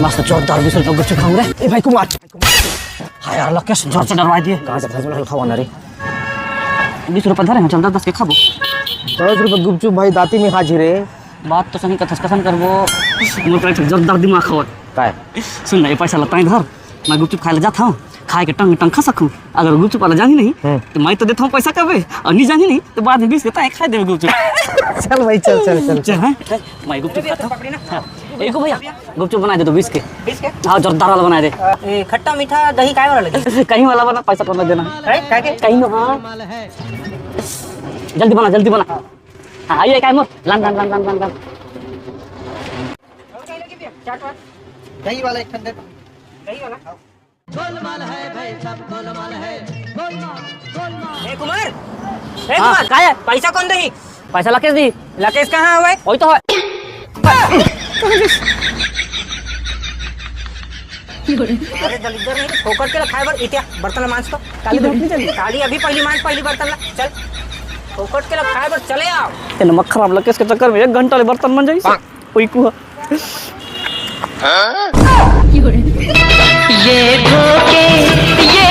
मस्त जोरदार 20 रुपये गुपचुप खाऊंगे। ए भाई कुमार, हाँ यार लकेश जोर से डरवा दिए। कहाँ से फैसला खावा ना रे? 20 रुपये धरे हैं, चल 10 के खाबो। 10 रुपये गुपचुप भाई दाती में हाजिर है। बात तो सही कथस कथन करबो। मोर पे जोरदार दिमाग खाओ। काय? सुन ना ये पैसा लताई धर, मैं गुपचुप खाए ले जाता हूँ, खाए के टंग टंग खा सकूँ। अगर गुपचुप वाला जानी नहीं तो मैं तो देता हूँ पैसा कब, और नहीं जानी नहीं तो बाद में 20 के ताए खा देवे गुपचुप। चल भाई चल चल चल चल हैं मैं गुपचुप खाता हूँ। एक भैया गुपचुप बना दे तो 20 के। 20 के? हाँ जोरदार वाला बना दे। खट्टा मीठा दही काय वाला लगे? कहीं वाला बना, पैसा कौन देना है? काय के? कहीं हाँ जल्दी बना जल्दी बना। हाँ आइए काय मोर लन लन लन लन लन। दही वाला एक ठंडे दही वाला गोलमाल है भाई सब गोलमाल है गोलमाल। ए कुमार, ए कुमार काय है? पैसा कौन दही? पैसा लकेश दी। लकेश कहाँ है? वही तो है। अरे दलिद्दर नहीं फोकट के खाए बर इत्या बर्तन मांस तो काली नहीं चली काली अभी पहली मांस पहली बर्तन ला चल फोकट के खाए बर चले आओ। ते नमक खराब लकेश के चक्कर में 1 घंटा ले बर्तन बन जाई। कोई को ये धोखे ये